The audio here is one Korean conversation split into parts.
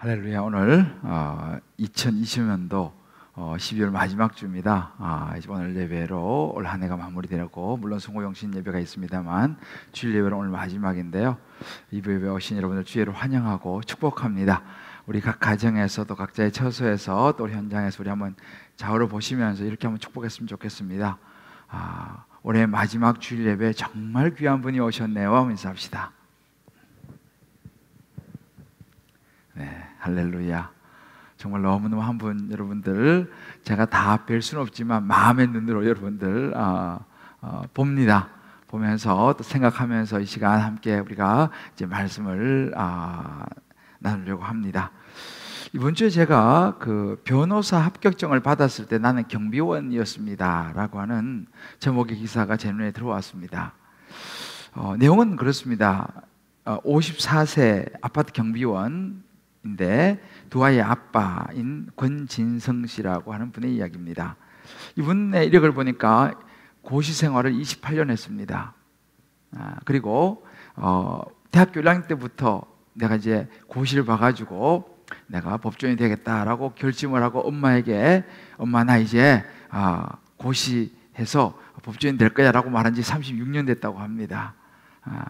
할렐루야. 오늘 2020년도 12월 마지막 주입니다. 오늘 예배로 올 한 해가 마무리되고, 물론 송구영신 예배가 있습니다만 주일 예배는 오늘 마지막인데요. 이부 예배 오신 여러분들 주의로 환영하고 축복합니다. 우리 각 가정에서도 각자의 처소에서 또 현장에서 우리 한번 좌우를 보시면서 이렇게 한번 축복했으면 좋겠습니다. 올해 마지막 주일 예배 정말 귀한 분이 오셨네요. 인사합시다. 네, 할렐루야. 정말 너무너무 한 분 여러분들 제가 다 뵐 수는 없지만 마음의 눈으로 여러분들 봅니다. 보면서 또 생각하면서 이 시간 함께 우리가 이제 말씀을 나누려고 합니다. 이번 주에 제가 그 변호사 합격증을 받았을 때 나는 경비원이었습니다 라고 하는 제목의 기사가 제 눈에 들어왔습니다. 내용은 그렇습니다. 54세 아파트 경비원인데 두 아이의 아빠인 권진성 씨라고 하는 분의 이야기입니다. 이분의 이력을 보니까 고시 생활을 28년 했습니다. 그리고 대학교 1학년 때부터 내가 이제 고시를 봐가지고 내가 법조인이 되겠다라고 결심을 하고 엄마에게 엄마 나 이제 고시해서 법조인 될 거야 라고 말한 지 36년 됐다고 합니다.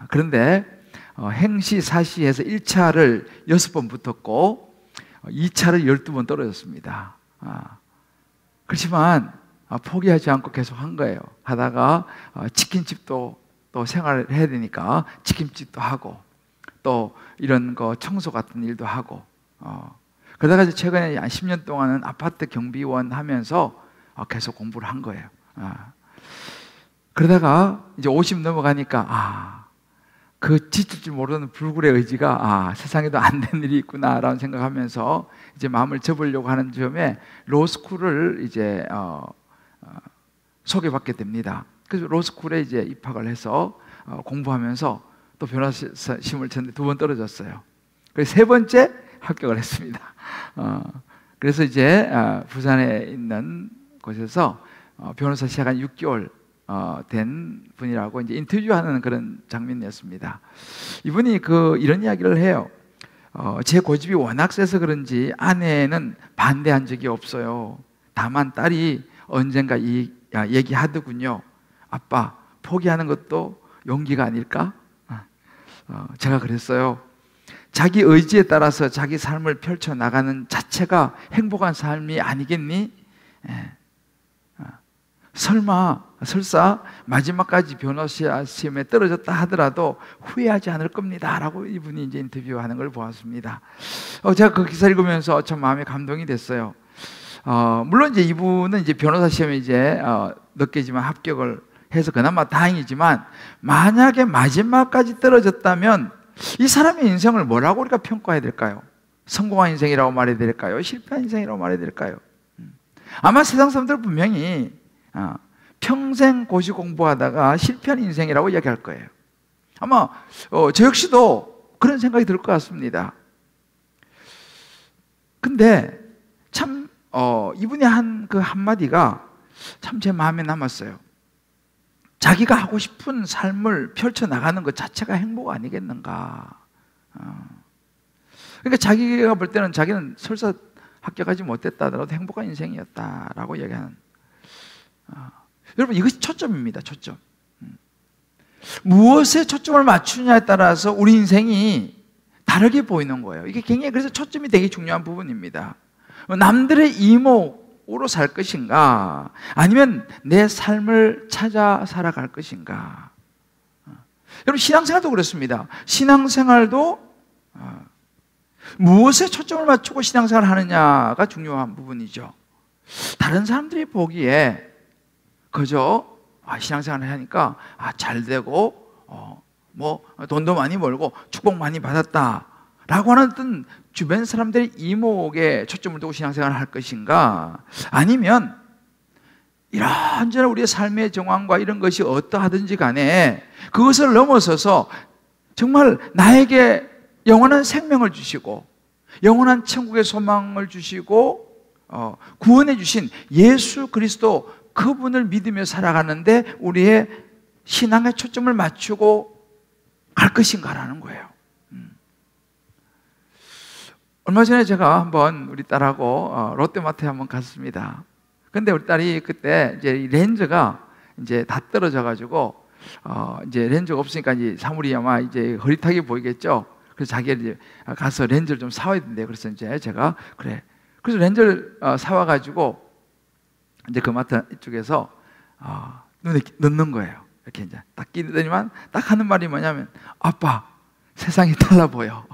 그런데 행시 사시에서 1차를 6번 붙었고 2차를 12번 떨어졌습니다. 그렇지만 포기하지 않고 계속 한 거예요. 하다가 치킨집도 또 생활을 해야 되니까 치킨집도 하고 또 이런 거 청소 같은 일도 하고 그러다가 이제 최근에 한 10년 동안은 아파트 경비원 하면서 계속 공부를 한 거예요. 그러다가 이제 50 넘어가니까 그 지칠 줄 모르는 불굴의 의지가 세상에도 안 된 일이 있구나라는 생각하면서 이제 마음을 접으려고 하는 점에 로스쿨을 이제 소개받게 됩니다. 그래서 로스쿨에 이제 입학을 해서 공부하면서 또 변호사 시험을 쳤는데 2번 떨어졌어요. 그래서 3번째 합격을 했습니다. 그래서 이제 부산에 있는 곳에서 변호사 시작한 6개월 된 분이라고 이제 인터뷰하는 그런 장면이었습니다. 이분이 이런 이야기를 해요. 제 고집이 워낙 세서 그런지 아내는 반대한 적이 없어요. 다만 딸이 언젠가 얘기하더군요. 아빠, 포기하는 것도 용기가 아닐까? 제가 그랬어요. 자기 의지에 따라서 자기 삶을 펼쳐나가는 자체가 행복한 삶이 아니겠니? 설사 마지막까지 변호사 시험에 떨어졌다 하더라도 후회하지 않을 겁니다 라고 이분이 이제 인터뷰하는 걸 보았습니다. 제가 그 기사 읽으면서 참 마음에 감동이 됐어요. 물론 이제 이분은 이제 변호사 시험에 이제 늦게지만 합격을 해서 그나마 다행이지만, 만약에 마지막까지 떨어졌다면 이 사람의 인생을 뭐라고 우리가 평가해야 될까요? 성공한 인생이라고 말해야 될까요? 실패한 인생이라고 말해야 될까요? 아마 세상 사람들은 분명히 평생 고시 공부하다가 실패한 인생이라고 이야기할 거예요. 아마 저 역시도 그런 생각이 들 것 같습니다. 근데 참 이분이 한 그 한마디가 참 제 마음에 남았어요. 자기가 하고 싶은 삶을 펼쳐나가는 것 자체가 행복 아니겠는가. 그러니까 자기가 볼 때는 자기는 설사 합격하지 못했다 하더라도 행복한 인생이었다라고 얘기하는. 여러분, 이것이 초점입니다. 초점. 무엇에 초점을 맞추냐에 따라서 우리 인생이 다르게 보이는 거예요. 이게 굉장히 그래서 초점이 되게 중요한 부분입니다. 남들의 이목으로 살 것인가, 아니면 내 삶을 찾아 살아갈 것인가. 여러분, 신앙생활도 그렇습니다. 신앙생활도 무엇에 초점을 맞추고 신앙생활을 하느냐가 중요한 부분이죠. 다른 사람들이 보기에 그저 신앙생활을 하니까 잘 되고 뭐 돈도 많이 벌고 축복 많이 받았다라고 하는 어떤 주변 사람들의 이목에 초점을 두고 신앙생활을 할 것인가, 아니면 이런저런 우리의 삶의 정황과 이런 것이 어떠하든지 간에 그것을 넘어서서 정말 나에게 영원한 생명을 주시고 영원한 천국의 소망을 주시고 구원해 주신 예수 그리스도, 그분을 믿으며 살아가는데 우리의 신앙의 초점을 맞추고 갈 것인가라는 거예요. 얼마 전에 제가 한번 우리 딸하고 롯데마트에 한번 갔습니다. 근데 우리 딸이 그때 이제 렌즈가 이제 다 떨어져가지고 이제 렌즈가 없으니까 이제 사물이 아마 이제 흐릿하게 보이겠죠. 그래서 자기가 이제 가서 렌즈를 좀 사와야 된대요. 그래서 이제 제가 그래. 그래서 렌즈를 사와가지고 이제 그 마트 이쪽에서 눈에 넣는 거예요. 이렇게 이제 딱 끼더니만 딱 하는 말이 뭐냐면, 아빠, 세상이 달라 보여.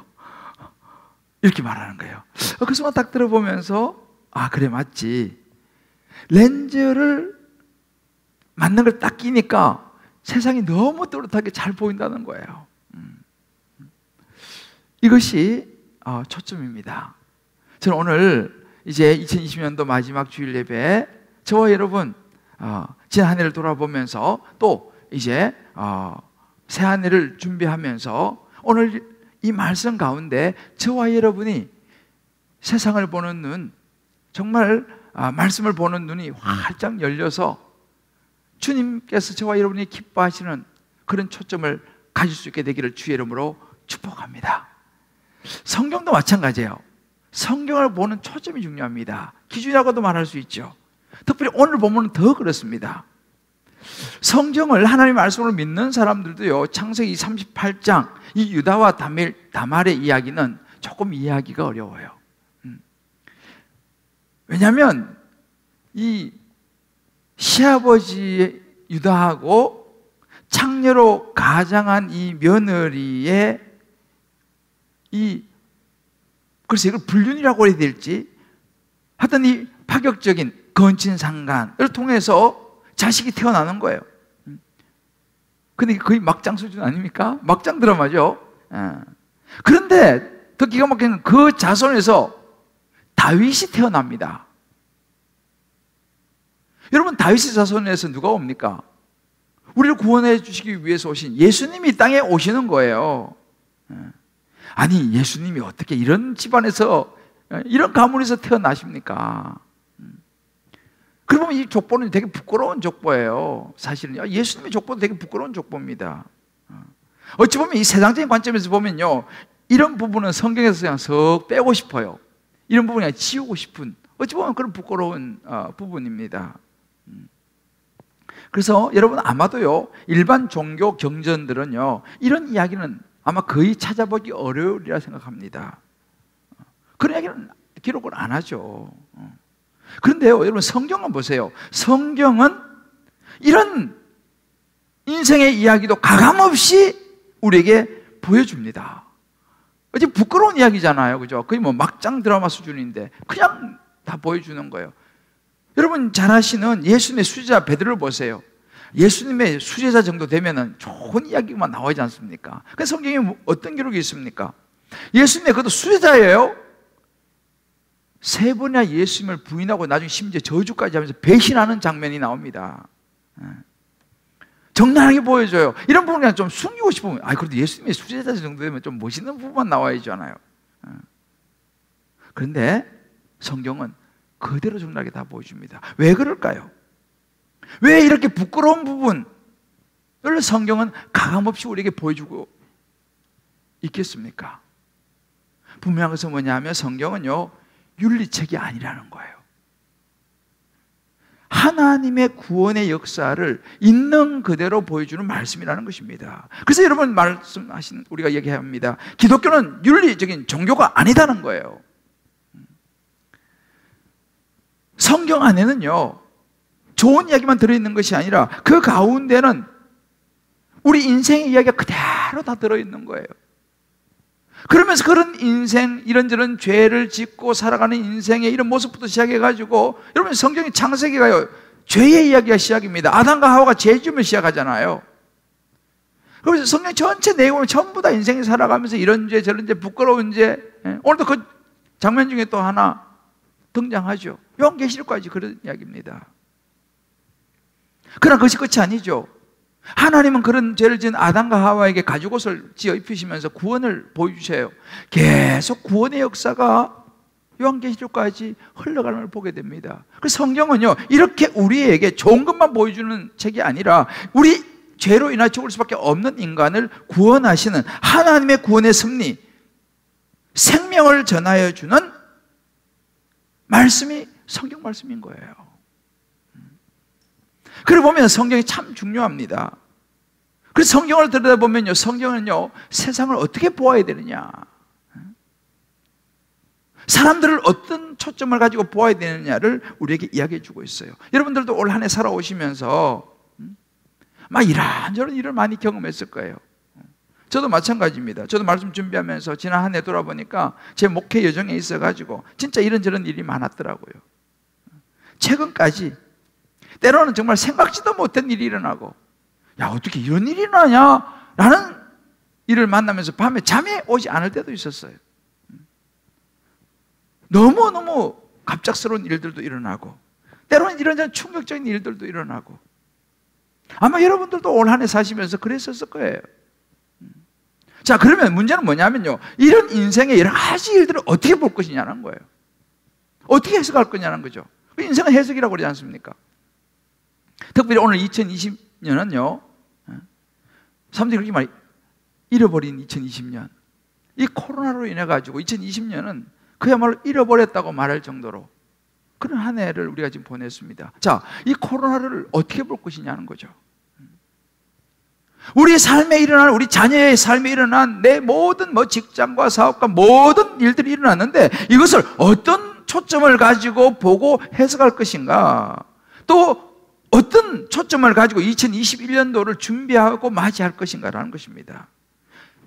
이렇게 말하는 거예요. 그 순간 딱 들어보면서, 그래, 맞지. 렌즈를 맞는 걸 딱 끼니까 세상이 너무 또렷하게 잘 보인다는 거예요. 이것이 초점입니다. 저는 오늘 이제 2020년도 마지막 주일 예배, 저와 여러분 지난 한 해를 돌아보면서 또 이제 새 한 해를 준비하면서 오늘 이 말씀 가운데 저와 여러분이 세상을 보는 눈, 정말 말씀을 보는 눈이 활짝 열려서 주님께서 저와 여러분이 기뻐하시는 그런 초점을 가질 수 있게 되기를 주의 이름으로 축복합니다. 성경도 마찬가지예요. 성경을 보는 초점이 중요합니다. 기준이라고도 말할 수 있죠. 특별히 오늘 보면 더 그렇습니다. 성경을 하나님의 말씀으로 믿는 사람들도요, 창세기 38장 이 유다와 다말의 이야기는 조금 이해하기가 어려워요. 왜냐하면 이 시아버지 유다하고 창녀로 가장한 이 며느리의 글쎄 이걸 불륜이라고 해야 될지, 하여튼 이 파격적인 건친상간을 통해서 자식이 태어나는 거예요. 근데 거의 막장 수준 아닙니까? 막장 드라마죠. 그런데 더 기가 막힌 건 그 자손에서 다윗이 태어납니다. 여러분, 다윗의 자손에서 누가 옵니까? 우리를 구원해 주시기 위해서 오신 예수님이 땅에 오시는 거예요. 아니, 예수님이 어떻게 이런 집안에서, 이런 가문에서 태어나십니까? 그러면 이 족보는 되게 부끄러운 족보예요. 사실은요, 예수님의 족보도 되게 부끄러운 족보입니다. 어찌 보면 이 세상적인 관점에서 보면요, 이런 부분은 성경에서 그냥 석 빼고 싶어요. 이런 부분이 그냥 지우고 싶은, 어찌 보면 그런 부끄러운 부분입니다. 그래서 여러분, 아마도요, 일반 종교 경전들은요, 이런 이야기는 아마 거의 찾아보기 어려우리라 생각합니다. 그런 이야기는 기록을 안 하죠. 그런데요, 여러분, 성경은 보세요. 성경은 이런 인생의 이야기도 가감없이 우리에게 보여줍니다. 어제 부끄러운 이야기잖아요, 그죠? 거의 뭐 막장 드라마 수준인데 그냥 다 보여주는 거예요. 여러분 잘 아시는 예수님의 수제자 베드로를 보세요. 예수님의 수제자 정도 되면은 좋은 이야기만 나오지 않습니까? 그래서 성경에 어떤 기록이 있습니까? 예수님의 그것도 수제자예요. 3번이나 예수님을 부인하고 나중에 심지어 저주까지 하면서 배신하는 장면이 나옵니다. 적나라하게 보여줘요. 이런 부분 그냥 좀 숨기고 싶으면, 그래도 예수님의 수제자 정도 되면 좀 멋있는 부분만 나와야잖아요. 그런데 성경은 그대로 적나라하게 다 보여줍니다. 왜 그럴까요? 왜 이렇게 부끄러운 부분을 성경은 가감없이 우리에게 보여주고 있겠습니까? 분명한 것은 뭐냐면 성경은요, 윤리책이 아니라는 거예요. 하나님의 구원의 역사를 있는 그대로 보여주는 말씀이라는 것입니다. 그래서 여러분 말씀하신 우리가 얘기합니다. 기독교는 윤리적인 종교가 아니다는 거예요. 성경 안에는요, 좋은 이야기만 들어있는 것이 아니라 그 가운데는 우리 인생의 이야기가 그대로 다 들어있는 거예요. 그러면서 그런 인생, 이런저런 죄를 짓고 살아가는 인생의 이런 모습부터 시작해가지고, 여러분 성경의 창세기가요, 죄의 이야기가 시작입니다. 아담과 하와가 죄 지으면 시작하잖아요. 그래서 성경 전체 내용을 전부 다 인생에 살아가면서 이런 죄, 저런 죄, 부끄러운 죄, 오늘도 그 장면 중에 또 하나 등장하죠. 요한계시록까지 그런 이야기입니다. 그러나 그것이 끝이 아니죠. 하나님은 그런 죄를 지은 아담과 하와에게 가죽옷을 지어 입히시면서 구원을 보여주셔요. 계속 구원의 역사가 요한계시록까지 흘러가는 걸 보게 됩니다. 그래서 성경은요, 이렇게 우리에게 좋은 것만 보여주는 책이 아니라 우리 죄로 인하여 죽을 수밖에 없는 인간을 구원하시는 하나님의 구원의 섭리, 생명을 전하여 주는 말씀이 성경 말씀인 거예요. 그러고 보면 성경이 참 중요합니다. 그래서 성경을 들여다보면요, 성경은요, 세상을 어떻게 보아야 되느냐, 사람들을 어떤 초점을 가지고 보아야 되느냐를 우리에게 이야기해 주고 있어요. 여러분들도 올 한 해 살아오시면서 막 이런저런 일을 많이 경험했을 거예요. 저도 마찬가지입니다. 저도 말씀 준비하면서 지난 한 해 돌아보니까 제 목회 여정에 있어가지고 진짜 이런저런 일이 많았더라고요. 최근까지 때로는 정말 생각지도 못한 일이 일어나고, 야, 어떻게 이런 일이 일어나냐? 라는 일을 만나면서 밤에 잠이 오지 않을 때도 있었어요. 너무너무 갑작스러운 일들도 일어나고, 때로는 이런저런 충격적인 일들도 일어나고, 아마 여러분들도 올 한 해 사시면서 그랬었을 거예요. 자, 그러면 문제는 뭐냐면요, 이런 인생의 여러 가지 일들을 어떻게 볼 것이냐는 거예요. 어떻게 해석할 거냐는 거죠. 인생은 해석이라고 그러지 않습니까? 특별히 오늘 2020년은요, 사람들이 그렇게 많이 잃어버린 2020년, 이 코로나로 인해 가지고 2020년은 그야말로 잃어버렸다고 말할 정도로 그런 한 해를 우리가 지금 보냈습니다. 자, 이 코로나를 어떻게 볼 것이냐는 거죠. 우리 삶에 일어난, 우리 자녀의 삶에 일어난 내 모든 직장과 사업과 모든 일들이 일어났는데, 이것을 어떤 초점을 가지고 보고 해석할 것인가, 또 어떤 초점을 가지고 2021년도를 준비하고 맞이할 것인가라는 것입니다.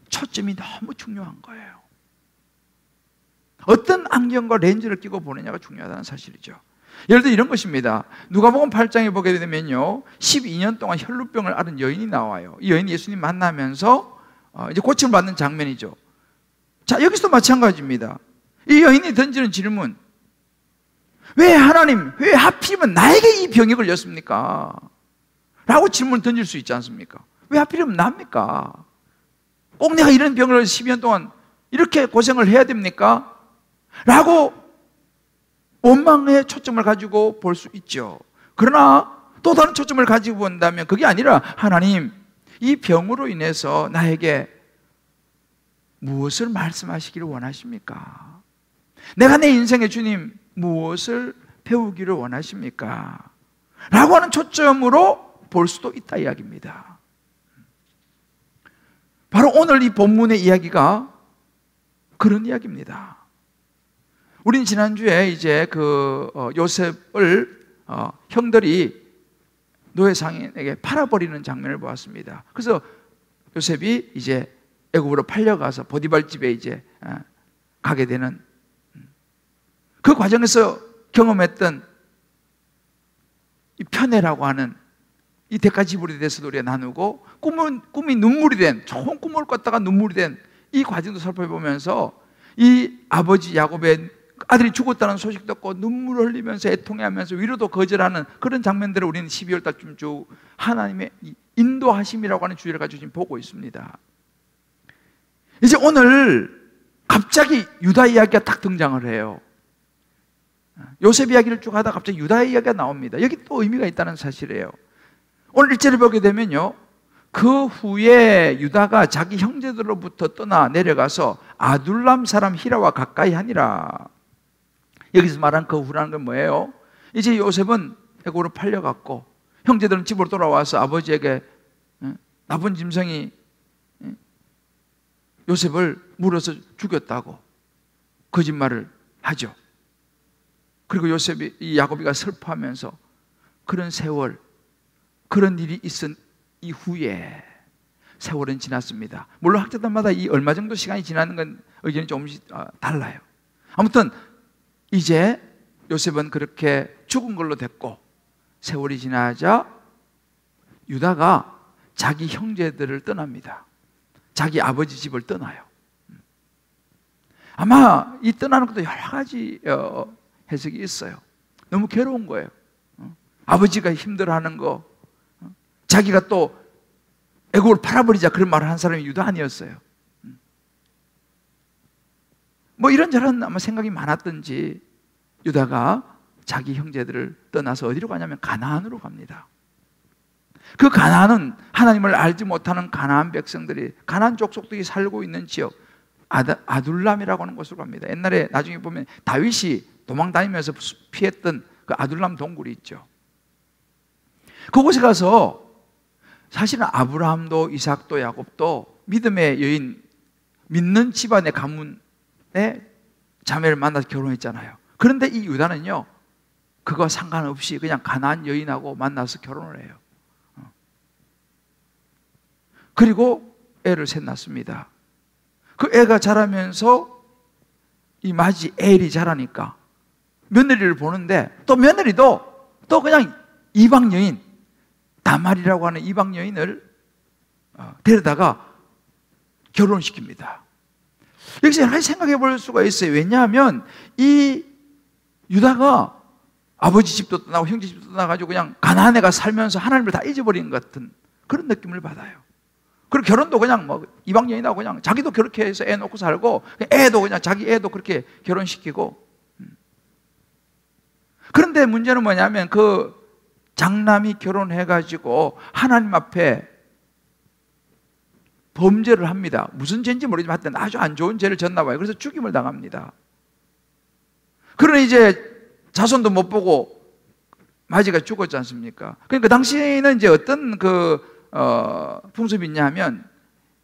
초점이 너무 중요한 거예요. 어떤 안경과 렌즈를 끼고 보느냐가 중요하다는 사실이죠. 예를 들어 이런 것입니다. 누가복음 8장에 보게 되면요, 12년 동안 혈루병을 앓은 여인이 나와요. 이 여인이 예수님 만나면서 이제 고침을 받는 장면이죠. 자, 여기서도 마찬가지입니다. 이 여인이 던지는 질문, 왜 하나님, 왜 하필이면 나에게 이 병이 걸렸습니까? 라고 질문을 던질 수 있지 않습니까? 왜 하필이면 납니까? 꼭 내가 이런 병을 12년 동안 이렇게 고생을 해야 됩니까? 라고 원망의 초점을 가지고 볼 수 있죠. 그러나 또 다른 초점을 가지고 본다면 그게 아니라, 하나님, 이 병으로 인해서 나에게 무엇을 말씀하시기를 원하십니까? 내가 내 인생의 주님 무엇을 배우기를 원하십니까? 라고 하는 초점으로 볼 수도 있다 이야기입니다. 바로 오늘 이 본문의 이야기가 그런 이야기입니다. 우린 지난주에 이제 요셉을 형들이 노예상인에게 팔아버리는 장면을 보았습니다. 그래서 요셉이 이제 애굽으로 팔려가서 보디발 집에 이제 가게 되는, 그 과정에서 경험했던 이 편애라고 하는 이 대가지불에 대해서도 우리가 나누고, 꿈이 눈물이 된, 좋은 꿈을 꿨다가 눈물이 된 이 과정도 살펴보면서, 이 아버지 야곱의 아들이 죽었다는 소식 듣고 눈물을 흘리면서 애통해하면서 위로도 거절하는 그런 장면들을 우리는 12월 달쯤 쭉 하나님의 인도하심이라고 하는 주제를 가지고 지금 보고 있습니다. 이제 오늘 갑자기 유다 이야기가 딱 등장을 해요. 요셉 이야기를 쭉 하다가 갑자기 유다 이야기가 나옵니다. 여기 또 의미가 있다는 사실이에요. 오늘 1절을 보게 되면요, 그 후에 유다가 자기 형제들로부터 떠나 내려가서 아둘람 사람 히라와 가까이 하니라. 여기서 말한 그 후라는 건 뭐예요? 이제 요셉은 애굽으로 팔려갔고 형제들은 집으로 돌아와서 아버지에게 나쁜 짐승이 요셉을 물어서 죽였다고 거짓말을 하죠. 그리고 요셉이, 이 야곱이가 슬퍼하면서 그런 세월, 그런 일이 있은 이후에 세월은 지났습니다. 물론 학자들마다 이 얼마 정도 시간이 지나는 건 의견이 조금씩 달라요. 아무튼 이제 요셉은 그렇게 죽은 걸로 됐고, 세월이 지나자 유다가 자기 형제들을 떠납니다. 자기 아버지 집을 떠나요. 아마 이 떠나는 것도 여러 가지 해석이 있어요. 너무 괴로운 거예요. 아버지가 힘들어하는 거, 자기가 또 애국을 팔아버리자 그런 말을 한 사람이 유다 아니었어요. 뭐 이런저런 아마 생각이 많았던지 유다가 자기 형제들을 떠나서 어디로 가냐면 가나안으로 갑니다. 그 가나안은 하나님을 알지 못하는 가나안 백성들이, 가나안 족속들이 살고 있는 지역, 아둘람이라고 하는 곳으로 갑니다. 옛날에 나중에 보면 다윗이 도망 다니면서 피했던 그 아둘람 동굴이 있죠. 그곳에 가서 사실은 아브라함도 이삭도 야곱도 믿음의 여인, 믿는 집안의 가문의 자매를 만나서 결혼했잖아요. 그런데 이 유다는요, 그거 상관없이 그냥 가나안 여인하고 만나서 결혼을 해요. 그리고 애를 셋 낳습니다. 그 애가 자라면서 이 마지 엘이 자라니까 며느리를 보는데, 또 며느리도 또 그냥 이방 여인, 다말이라고 하는 이방 여인을 데려다가 결혼시킵니다. 여기서 여러 가지 생각해 볼 수가 있어요. 왜냐하면 이 유다가 아버지 집도 떠나고 형제 집도 떠나가지고 그냥 가나안 애가 살면서 하나님을 다 잊어버린 것 같은 그런 느낌을 받아요. 그리고 결혼도 그냥 뭐 이방 여인하고 그냥 자기도 그렇게 해서 애 놓고 살고, 애도 그냥 자기 애도 그렇게 결혼시키고. 그런데 문제는 뭐냐면 그 장남이 결혼해가지고 하나님 앞에 범죄를 합니다. 무슨 죄인지 모르지만 하여튼 아주 안 좋은 죄를 졌나 봐요. 그래서 죽임을 당합니다. 그러니 이제 자손도 못 보고 마지가 죽었지 않습니까? 그러니까 그 당시에는 이제 어떤 풍습이 있냐 하면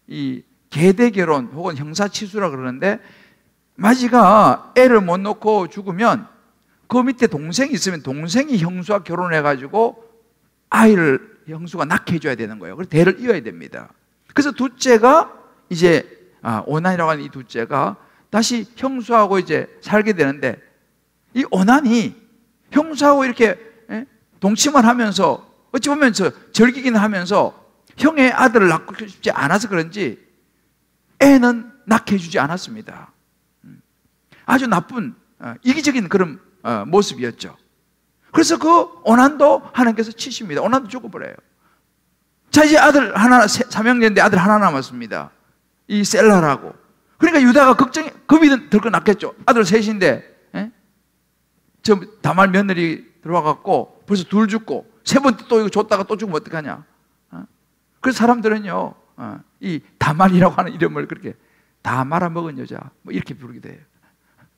이 계대 결혼 혹은 형사치수라 그러는데, 마지가 애를 못 놓고 죽으면 그 밑에 동생이 있으면 동생이 형수와 결혼해가지고 아이를 형수가 낳게 해줘야 되는 거예요. 그래서 대를 이어야 됩니다. 그래서 둘째가 이제 오난이라고 하는 이 둘째가 다시 형수하고 이제 살게 되는데, 이 오난이 형수하고 이렇게 동침을 하면서 어찌 보면 즐기기는 하면서 형의 아들을 낳고 싶지 않아서 그런지 애는 낳게 해주지 않았습니다. 아주 나쁜 이기적인 그런 모습이었죠. 그래서 그 오난도 하나님께서 치십니다. 오난도 죽어버려요. 자, 이제 아들 하나, 사명제인데 아들 하나 남았습니다. 이 셀라라고. 그러니까 유다가 겁이 들고 났겠죠. 아들 셋인데, 저 다말 며느리 들어와갖고 벌써 둘 죽고 세 번째 또 이거 줬다가 또 죽으면 어떡하냐. 그래서 사람들은요, 이 다말이라고 하는 이름을 그렇게 다 말아먹은 여자 뭐 이렇게 부르게 돼요.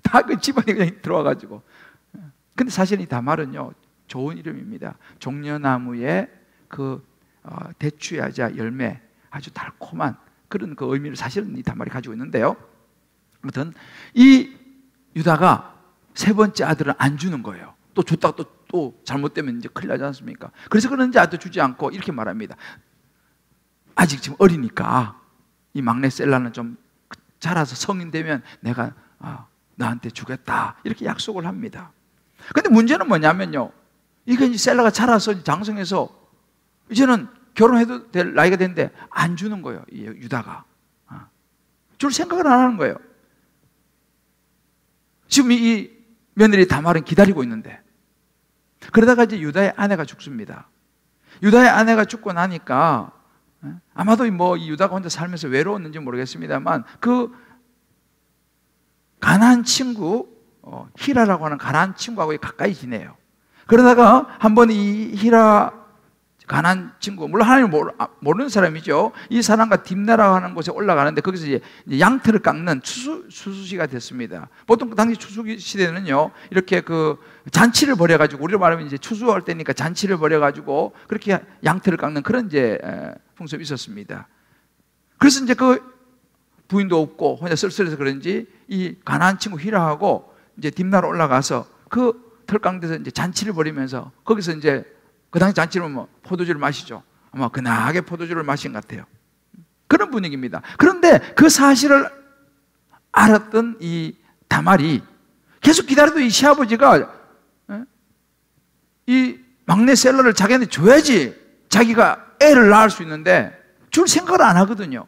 다 그 집안에 그냥 들어와가지고. 근데 사실 이 다말은요, 좋은 이름입니다. 종려나무의 그 대추야자 열매, 아주 달콤한 그런 그 의미를 사실은 이 다말이 가지고 있는데요. 아무튼 이 유다가 세 번째 아들은 안 주는 거예요. 또 줬다가 또 잘못되면 이제 큰일 나지 않습니까? 그래서 그런지 아들 주지 않고 이렇게 말합니다. 아직 지금 어리니까 이 막내 셀라는 좀 자라서 성인 되면 내가 너한테 주겠다, 이렇게 약속을 합니다. 근데 문제는 뭐냐면요, 이게 이제 셀라가 자라서 장성해서 이제는 결혼해도 될 나이가 됐는데 안 주는 거예요. 이 유다가 줄 생각을 안 하는 거예요. 지금 이 며느리 다말은 기다리고 있는데, 그러다가 이제 유다의 아내가 죽습니다. 유다의 아내가 죽고 나니까 아마도 뭐 이 유다가 혼자 살면서 외로웠는지 모르겠습니다만, 그 가나안 친구 히라라고 하는 가나안 친구하고 가까이 지내요. 그러다가 한번 이 히라 가나안 친구, 물론 하나님을 모르는 사람이죠. 이 사람과 딥나라고 하는 곳에 올라가는데 거기서 이제 양털을 깎는 추수시가 됐습니다. 보통 그 당시 추수 시대는요, 이렇게 그 잔치를 벌여가지고, 우리로 말하면 이제 추수할 때니까 잔치를 벌여가지고 그렇게 양털을 깎는 그런 이제 풍습이 있었습니다. 그래서 이제 그 부인도 없고 혼자 쓸쓸해서 그런지 이 가나안 친구 히라하고 이제 딥나라 올라가서 그 털 깎는 데서 이제 잔치를 벌이면서, 거기서 이제 그 당시 잔치는 뭐 포도주를 마시죠. 아마 근하게 포도주를 마신 것 같아요. 그런 분위기입니다. 그런데 그 사실을 알았던 이 다말이 계속 기다려도 이 시아버지가 이 막내 셀러를 자기한테 줘야지 자기가 애를 낳을 수 있는데 줄 생각을 안 하거든요.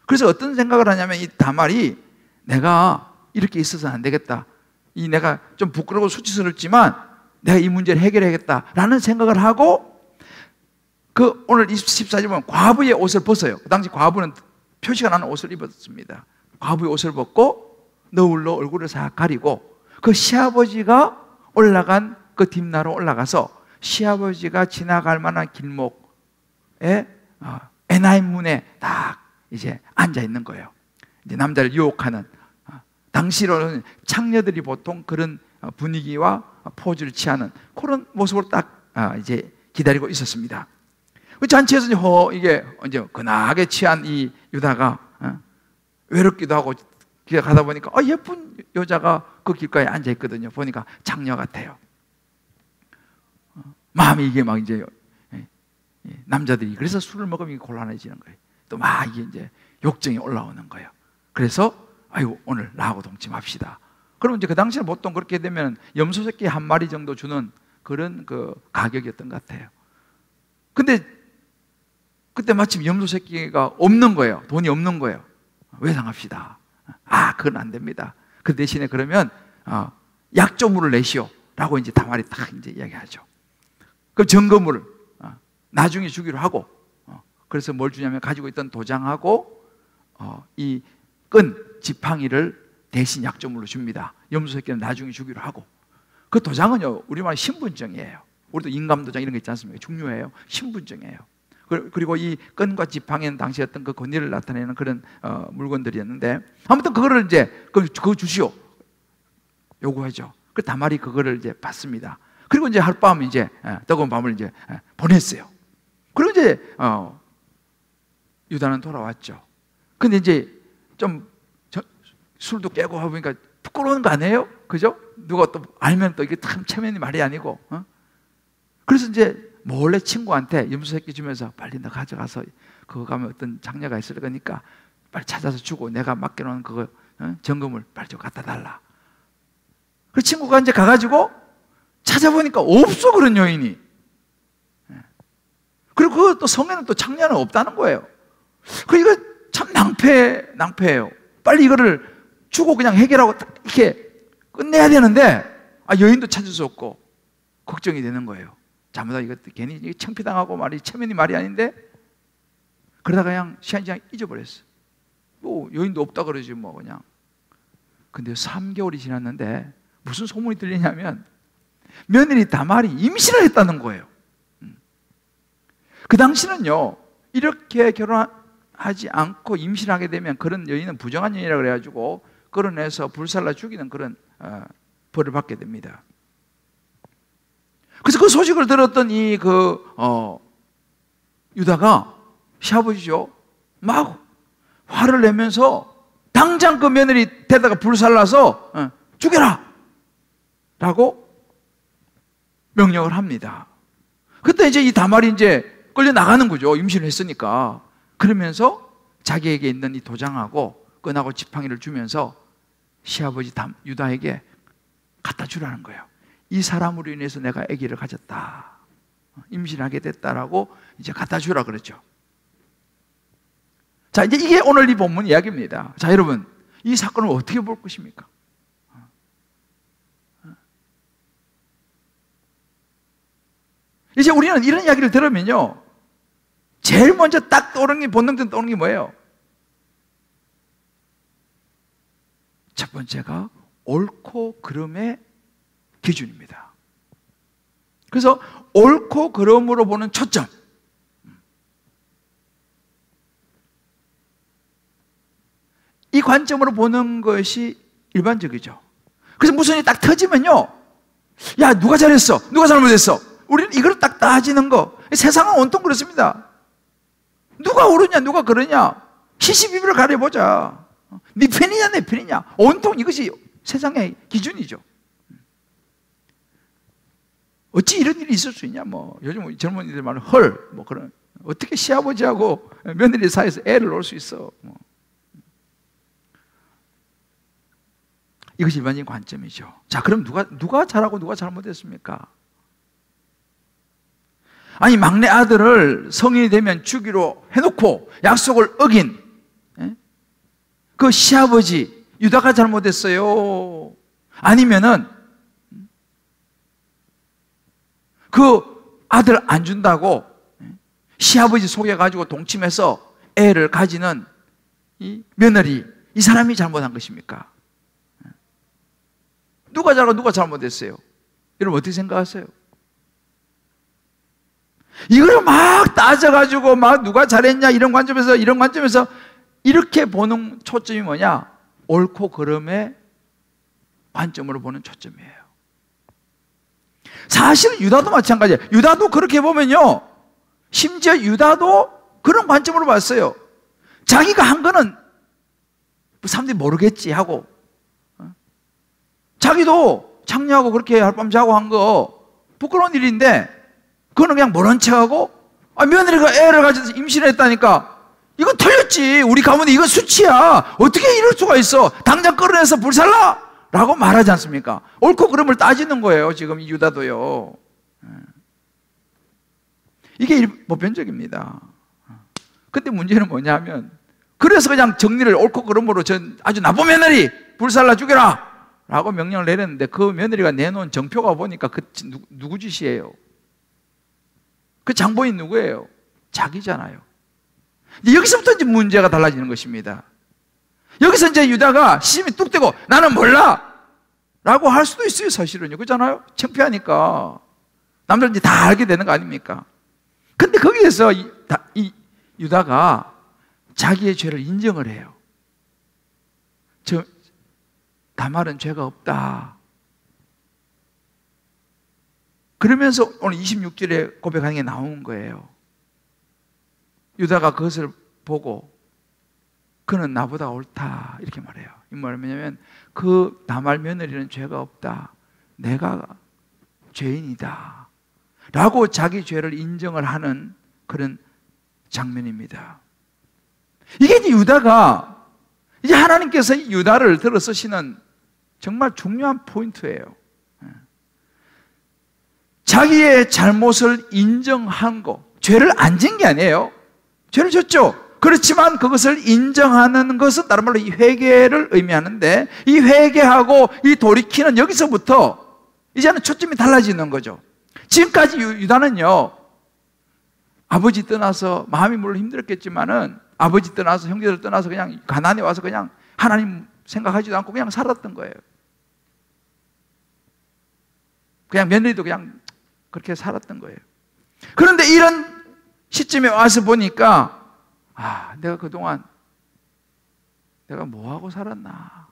그래서 어떤 생각을 하냐면, 이 다말이 내가 이렇게 있어서는 안 되겠다, 이 내가 좀 부끄러워 수치스럽지만 내가 이 문제를 해결해야겠다라는 생각을 하고, 그 오늘 14절 보면 과부의 옷을 벗어요. 그 당시 과부는 표시가 나는 옷을 입었습니다. 과부의 옷을 벗고 너울로 얼굴을 싹 가리고, 그 시아버지가 올라간 그 딥나로 올라가서 시아버지가 지나갈 만한 길목에 에나임 문에 딱 이제 앉아 있는 거예요. 이제 남자를 유혹하는, 당시로는 창녀들이 보통 그런 분위기와 포즈를 취하는 그런 모습으로 딱 이제 기다리고 있었습니다. 그 잔치에서 이게 이제 근하게 취한 이 유다가 외롭기도 하고 길 가다 보니까 예쁜 여자가 그 길가에 앉아 있거든요. 보니까 장녀 같아요. 마음이 이게 막 이제 남자들이 그래서 술을 먹으면 곤란해지는 거예요. 또 막 이게 이제 욕정이 올라오는 거예요. 그래서 아이고 오늘 나하고 동침합시다. 그럼 이제 그 당시에 보통 그렇게 되면 염소 새끼 한 마리 정도 주는 그런 그 가격이었던 것 같아요. 근데 그때 마침 염소 새끼가 없는 거예요. 돈이 없는 거예요. 외상합시다. 그건 안 됩니다. 그 대신에 그러면 약조물을 내시오 라고 이제 다말이 딱 이제 이야기하죠. 그럼 증거물을 나중에 주기로 하고, 그래서 뭘 주냐면 가지고 있던 도장하고 이 끈 지팡이를 대신 약조물로 줍니다. 염소 새끼는 나중에 주기로 하고, 그 도장은요 우리말 신분증이에요. 우리도 인감도장 이런 거 있지 않습니까? 중요해요. 신분증이에요. 그리고 이 끈과 지팡이는 당시 어떤 그 권위를 나타내는 그런 물건들이었는데, 아무튼 그거를 이제 그거 주시오 요구하죠. 그 다말이 그거를 이제 받습니다. 그리고 이제 하룻밤 이제 뜨거운 밤을 이제 보냈어요. 그리고 이제 유다는 돌아왔죠. 근데 이제 좀 술도 깨고 하니까 부끄러운 거 아니에요? 그죠? 누가 또 알면 또 이게 참 체면이 말이 아니고. 그래서 이제 몰래 친구한테 염소 새끼 주면서 빨리 너 가져가서 그거 가면 어떤 장녀가 있을 거니까 빨리 찾아서 주고 내가 맡겨놓은 그거 점검을 빨리 좀 갖다 달라. 그 친구가 이제 가가지고 찾아보니까 없어, 그런 여인이. 그리고 그것도 성에는 또 창녀는 없다는 거예요. 이거 참 낭패예요. 빨리 이거를 주고 그냥 해결하고 딱 이렇게 끝내야 되는데 여인도 찾을 수 없고 걱정이 되는 거예요. 잘못하다 이거 괜히 창피당하고 말이 체면이 말이 아닌데, 그러다가 그냥 시간이 그냥 잊어버렸어. 뭐 여인도 없다 그러지 뭐 그냥. 근데 3개월이 지났는데 무슨 소문이 들리냐면 며느리 다말이 임신을 했다는 거예요. 그 당시는요 이렇게 결혼하지 않고 임신하게 되면 그런 여인은 부정한 여인이라 그래가지고 끌어내서 불살라 죽이는 그런 벌을 받게 됩니다. 그래서 그 소식을 들었던 유다가 시아버지죠 막 화를 내면서 당장 그 며느리 데다가 불살라서 죽여라 라고 명령을 합니다. 그때 이제 이 다말이 이제 끌려 나가는 거죠. 임신을 했으니까. 그러면서 자기에게 있는 이 도장하고 끈하고 지팡이를 주면서 시아버지 유다에게 갖다 주라는 거예요. 이 사람으로 인해서 내가 아기를 가졌다, 임신하게 됐다라고 이제 갖다 주라 그랬죠. 자, 이제 이게 오늘 이 본문 이야기입니다. 자, 여러분, 이 사건을 어떻게 볼 것입니까? 이제 우리는 이런 이야기를 들으면요 제일 먼저 딱 떠오르는 게, 본능적으로 떠오르는 게 뭐예요? 첫 번째가 옳고 그름의 기준입니다. 그래서 옳고 그름으로 보는 초점, 이 관점으로 보는 것이 일반적이죠. 그래서 무슨 일이 딱 터지면요 야 누가 잘했어, 누가 잘못했어, 우리는 이걸 딱 따지는 거. 세상은 온통 그렇습니다. 누가 옳으냐 누가 그러냐 시시비비를 가려보자. 네 편이냐 내 편이냐, 온통 이것이 세상의 기준이죠. 어찌 이런 일이 있을 수 있냐, 뭐 요즘 젊은이들 말은 헐, 뭐 그런, 어떻게 시아버지하고 며느리 사이에서 애를 놓을 수 있어, 뭐. 이것이 일반적인 관점이죠. 자, 그럼 누가 잘하고 누가 잘못했습니까? 아니, 막내 아들을 성인이 되면 주기로 해놓고 약속을 어긴 그 시아버지 유다가 잘못했어요? 아니면은 그 아들 안 준다고 시아버지 속여가지고 동침해서 애를 가지는 이 며느리, 이 사람이 잘못한 것입니까? 누가 잘하고 누가 잘못했어요? 여러분 어떻게 생각하세요? 이걸 막 따져가지고 막 누가 잘했냐 이런 관점에서 이렇게 보는 초점이 뭐냐? 옳고 그름의 관점으로 보는 초점이에요. 사실 유다도 마찬가지예요. 유다도 그렇게 보면요, 심지어 유다도 그런 관점으로 봤어요. 자기가 한 거는 사람들이 모르겠지 하고, 자기도 창녀하고 그렇게 하룻밤 자고 한 거 부끄러운 일인데 그거는 그냥 모른 척하고, 며느리가 애를 가져서 임신했다니까 이건 틀렸지, 우리 가문에 이건 수치야, 어떻게 이럴 수가 있어, 당장 끌어내서 불살라 라고 말하지 않습니까? 옳고 그름을 따지는 거예요, 지금 이 유다도요. 이게 보편적입니다. 근데 문제는 뭐냐면, 그래서 그냥 정리를 옳고 그름으로 아주 나쁜 며느리 불살라 죽여라 라고 명령을 내렸는데, 그 며느리가 내놓은 정표가 보니까 누구 짓이에요? 그 장본인 누구예요? 자기잖아요. 이제 여기서부터 이제 문제가 달라지는 것입니다. 여기서 이제 유다가 시심이 뚝 떼고 나는 몰라 라고 할 수도 있어요, 사실은요. 그렇잖아요? 창피하니까. 남들 이제 다 알게 되는 거 아닙니까? 근데 거기에서 이 유다가 자기의 죄를 인정을 해요. 다말은 죄가 없다. 그러면서 오늘 26절에 고백하는 게 나온 거예요. 유다가 그것을 보고 그는 나보다 옳다 이렇게 말해요. 이 말은 그 다말 며느리는 죄가 없다, 내가 죄인이다 라고 자기 죄를 인정을 하는 그런 장면입니다. 이게 이제 유다가, 이제 하나님께서 유다를 들어 쓰시는 정말 중요한 포인트예요. 자기의 잘못을 인정한 거, 죄를 안 진 게 아니에요. 죄를 졌죠. 그렇지만 그것을 인정하는 것은 다른 말로 이 회개를 의미하는데, 이 회개하고 이 돌이키는 여기서부터 이제는 초점이 달라지는 거죠. 지금까지 유다는요, 아버지 떠나서 마음이 물론 힘들었겠지만은 아버지 떠나서 형제들 떠나서 그냥 가나안에 와서 그냥 하나님 생각하지도 않고 그냥 살았던 거예요. 그냥 며느리도 그냥 그렇게 살았던 거예요. 그런데 이런 시점에 와서 보니까, 내가 그동안 내가 뭐하고 살았나,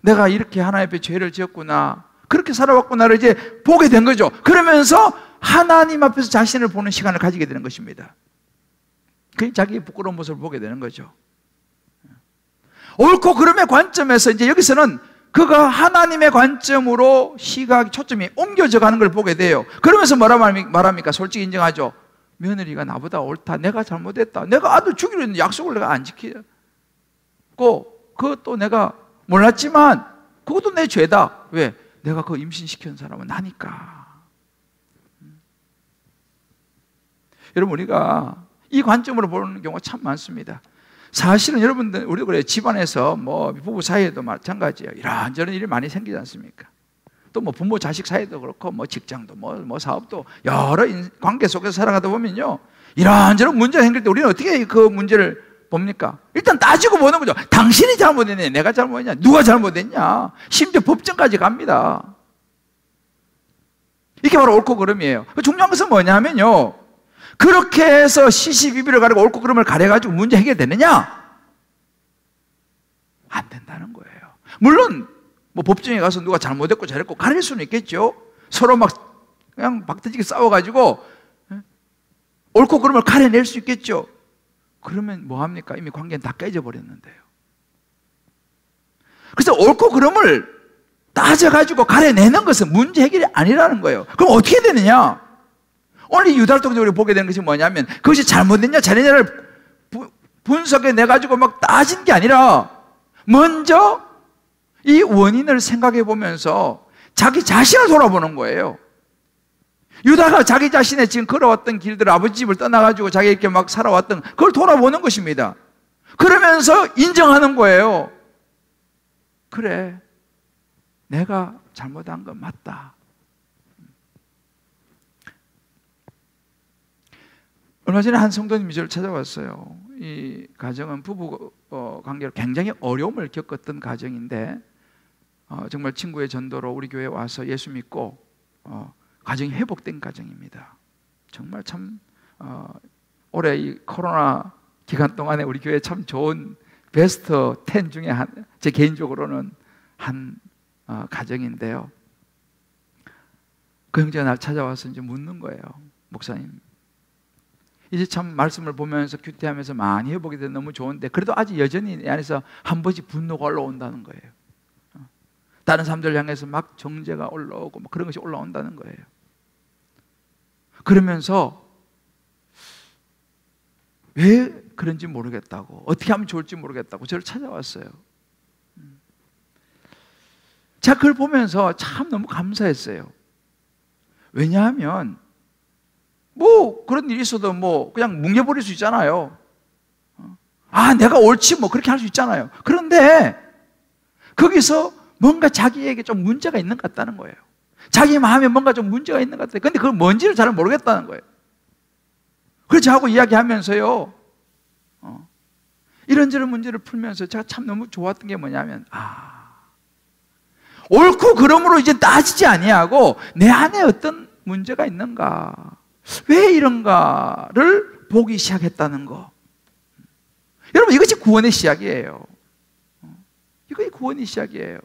내가 이렇게 하나님 앞에 죄를 지었구나, 그렇게 살아왔구나를 이제 보게 된 거죠. 그러면서 하나님 앞에서 자신을 보는 시간을 가지게 되는 것입니다. 그 자기의 부끄러운 모습을 보게 되는 거죠. 옳고 그름의 관점에서 이제 여기서는 그가 하나님의 관점으로 시각 초점이 옮겨져 가는 걸 보게 돼요. 그러면서 뭐라 말합니까? 솔직히 인정하죠. 며느리가 나보다 옳다, 내가 잘못했다, 내가 아들 죽이려 했는데 약속을 내가 안 지키고, 그것도 내가 몰랐지만 그것도 내 죄다. 왜? 내가 그 임신시킨 사람은 나니까. 여러분, 우리가 이 관점으로 보는 경우가 참 많습니다. 사실은 여러분들, 우리도 그래요. 집안에서 뭐 부부 사이에도 마찬가지예요. 이런저런 일이 많이 생기지 않습니까? 또 뭐 부모 자식 사이도 그렇고, 뭐 직장도 뭐 사업도 여러 관계 속에서 살아가다 보면요, 이런저런 문제가 생길 때 우리는 어떻게 그 문제를 봅니까? 일단 따지고 보는 거죠. 당신이 잘못했냐, 내가 잘못했냐, 누가 잘못했냐, 심지어 법정까지 갑니다. 이게 바로 옳고 그름이에요. 중요한 것은 뭐냐면요, 그렇게 해서 시시비비를 가리고 옳고 그름을 가려가지고 문제 해결되느냐? 안 된다는 거예요. 물론 뭐 법정에 가서 누가 잘못했고 잘했고 가릴 수는 있겠죠. 서로 막 그냥 박터지게 싸워가지고 옳고 그름을 가려낼 수 있겠죠. 그러면 뭐합니까? 이미 관계는 다 깨져 버렸는데요. 그래서 옳고 그름을 따져가지고 가려내는 것은 문제 해결이 아니라는 거예요. 그럼 어떻게 되느냐? 오늘 유다를 통해서 우리가 보게 되는 것이 뭐냐면, 그것이 잘못됐냐 잘했냐를 분석해내가지고 막 따진 게 아니라 먼저 이 원인을 생각해 보면서 자기 자신을 돌아보는 거예요. 유다가 자기 자신의 지금 걸어왔던 길들, 아버지 집을 떠나가지고 자기 이렇게 막 살아왔던 그걸 돌아보는 것입니다. 그러면서 인정하는 거예요. 그래, 내가 잘못한 건 맞다. 얼마 전에 한 성도님이 저를 찾아왔어요. 이 가정은 부부 관계로 굉장히 어려움을 겪었던 가정인데, 정말 친구의 전도로 우리 교회에 와서 예수 믿고 가정이 회복된 가정입니다. 정말 참 올해 이 코로나 기간 동안에 우리 교회 참 좋은 베스트 10 중에 제 개인적으로는 한 가정인데요. 그 형제가 날 찾아와서 이제 묻는 거예요. 목사님, 이제 참 말씀을 보면서 큐티하면서 많이 회복이 돼서 너무 좋은데 그래도 아직 여전히 내 안에서 한 번씩 분노가 올라온다는 거예요. 다른 사람들 향해서 막 정죄가 올라오고 막 그런 것이 올라온다는 거예요. 그러면서 왜 그런지 모르겠다고, 어떻게 하면 좋을지 모르겠다고 저를 찾아왔어요. 제가 그걸 보면서 참 너무 감사했어요. 왜냐하면 뭐 그런 일이 있어도 뭐 그냥 뭉개버릴 수 있잖아요. 내가 옳지 뭐 그렇게 할 수 있잖아요. 그런데 거기서 뭔가 자기에게 좀 문제가 있는 것 같다는 거예요. 자기 마음에 뭔가 좀 문제가 있는 것 같아요. 근데 그걸 뭔지를 잘 모르겠다는 거예요. 그래서 저하고 이야기하면서요, 이런저런 문제를 풀면서 제가 참 너무 좋았던 게 뭐냐면, 옳고 그름으로 이제 따지지 아니하고 내 안에 어떤 문제가 있는가, 왜 이런가를 보기 시작했다는 거. 여러분, 이것이 구원의 시작이에요. 이것이 구원의 시작이에요.